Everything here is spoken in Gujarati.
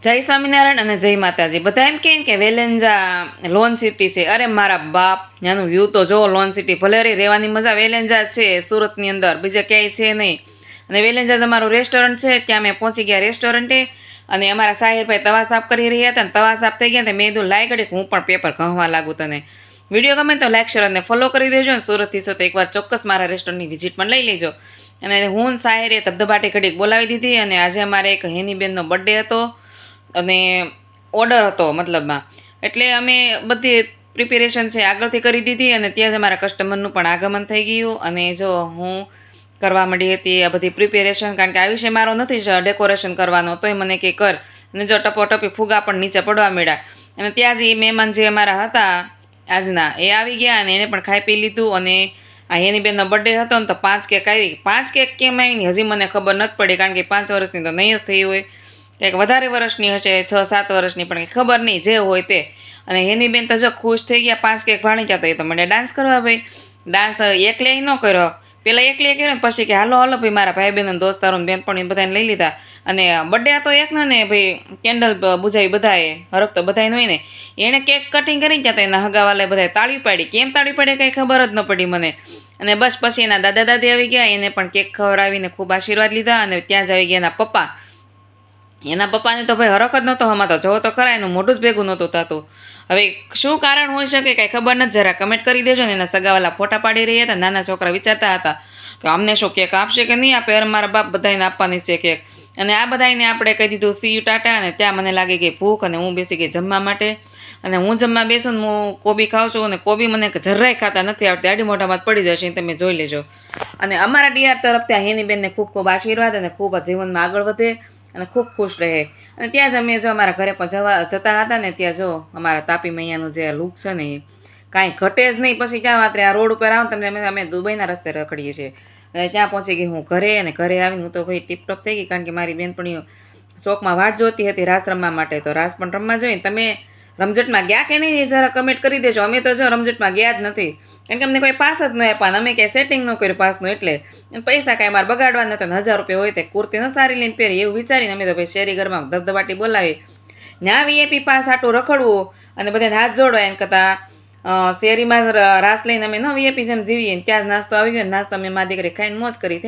જય સ્વામિનારાયણ અને જય માતાજી. બધા એમ કે વેલેન્જા લોન સિટી છે. અરે મારા બાપ, ત્યાંનું વ્યૂ તો જો. લોન સિટી ભલે રહેવાની મજા વેલેન્જા છે, સુરતની અંદર, બીજા ક્યાંય છે નહીં. અને વેલેન્જા જ અમારું રેસ્ટોરન્ટ છે, ત્યાં અમે પહોંચી ગયા રેસ્ટોરન્ટે. અને અમારા સાહિરભાઈ તવા સાફ કરી રહ્યા હતા, ને તવા સાફ થઈ ગયા. મેં કીધું લાઈ ઘડીક હું પણ પેપર ઘસવા લાગુ. તને વિડીયો ગમે તો લાઈક શેર અને ફોલો કરી દેજો. ને સુરતથી છો તો એકવાર ચોક્કસ મારા રેસ્ટોરન્ટની વિઝિટ પણ લઈ લેજો. અને હું સાહિરે ધબધબાટી ઘડીક બોલાવી દીધી. અને આજે અમારે એક હેનીબેનનો બર્થડે હતો અને ઓર્ડર હતો મતલબમાં, એટલે અમે બધી પ્રિપેરેશન છે આગળથી કરી દીધી. અને ત્યાં જ અમારા કસ્ટમરનું પણ આગમન થઈ ગયું. અને જો હું કરવા માંડી હતી આ બધી પ્રિપેરેશન, કારણ કે આ વિષય મારો નથી જ ડેકોરેશન કરવાનો, તોય મને કે કર. અને જો ટપોટપી ફુગા પણ નીચે પડવા માંડ્યા. અને ત્યાં જ એ મહેમાન જે અમારા હતા આજના, એ આવી ગયા અને એને પણ ખાઈ પી લીધું. અને આ હેનીબેનનો બર્થડે હતો ને તો 5 કેક આવી. 5 કેક કેમ આવીને હજી મને ખબર નથી પડી, કારણ કે 5 વર્ષની તો નહીં જ થઈ હોય, કંઈક વધારે વર્ષની હશે, 6-7 વર્ષની, પણ કંઈ ખબર નહીં, જે હોય તે. અને હેનીબેન તો જો ખુશ થઈ ગયા, 5 કેક ભાણી જતો. એ તો મને ડાન્સ કરવા ભાઈ. ડાન્સ એકલે ન કર્યો, પહેલાં એકલી કર્યો ને પછી કે હાલો હાલો ભાઈ, મારા ભાઈ બહેન દોસ્તારો બેનપણી બધાને લઈ લીધા. અને બર્થડે હતો એકનો ને ભાઈ, કેન્ડલ બુઝાવી બધાએ, હરખ તો બધાને હોય ને. એણે કેક કટિંગ કરી ગયા હતા, એના હગાવાલાએ બધાએ તાળી પાડી. કેમ તાળી પાડી કંઈ ખબર જ ન પડી મને. અને બસ પછી એના દાદા દાદી આવી ગયા, એને પણ કેક ખવડાવીને ખૂબ આશીર્વાદ લીધા. અને ત્યાં જ આવી ગયા એના પપ્પા. એના પપ્પાને તો ભાઈ હરખ જ નહોતો હમાતો, જવો તો ખરા, એનું મોઢું જ ભેગું નહોતું થતું. હવે શું કારણ હોઈ શકે કાંઈ ખબર નથી, જરા કમેન્ટ કરી દેજો ને. એના સગાવાલા ફોટા પાડી રહ્યા હતા. નાના છોકરા વિચારતા હતા કે અમને શું કેક આપશે કે નહીં આપે. મારા બાપ બધાને આપવાની છે કેક. અને આ બધાને આપણે કહી દીધું સી યુ ટાટા. અને ત્યાં મને લાગી ગઈ ભૂખ અને હું બેસી ગઈ જમવા માટે. અને હું જમવા બેસું ને હું કોબી ખાઉં છું. અને કોબી મને જરાય ખાતા નથી આવડતી, આડી મોઢામાં પડી જશે, તમે જોઈ લેજો. અને અમારા ડીઆર તરફ ત્યાં હેનીબેનને ખૂબ ખૂબ આશીર્વાદ, અને ખૂબ જીવનમાં આગળ વધે અને ખૂબ ખુશ રહે. અને ત્યાં જ અમે જો અમારા ઘરે પણ જતા હતા ને, ત્યાં જો અમારા તાપી મૈયાનું જે લુક છે ને, એ કાંઈ ઘટે જ નહીં. પછી ક્યાં વાત રહે, આ રોડ ઉપર આવો તમને, અમે દુબઈના રસ્તે રખડીએ છીએ. ત્યાં પહોંચી ગઈ હું ઘરે. અને ઘરે આવીને હું તો ભાઈ ટીપટોપ થઈ ગઈ, કારણ કે મારી બેનપણીઓ શોખમાં વાટ જોતી હતી રાસ રમવા માટે. તો રાસ પણ રમવા જોઈએ. તમે રમઝટમાં ગયા કે નહીં એ જરા કમેન્ટ કરી દેજો. અમે તો જો રમઝટમાં ગયા જ નથી, કારણ કે અમને કોઈ પાસ જ ન આપ્યા. અમે ક્યાંય સેટિંગ ન કર્યું પાસનું, એટલે પૈસા કાંઈ મારે બગાડવા નહોતા. 1000 રૂપિયા હોય તે કુર્તી ન સારી લઈને પહેરી, એવું વિચારીને અમે તો ભાઈ શેરી ઘરમાં ધબધબાટી બોલાવી. ત્યાં વીઆઈપી પાસ આટું રખડવું અને બધાને હાથ જોડવા, એમ કરતાં શેરીમાં રાસ લઈને અમે ન વીઆઈપી જેમ જીવીએ. ત્યાં જ નાસ્તો આવી ગયો. નાસ્તો અમે મારી દીકરી ખાઈને મોજ કરી.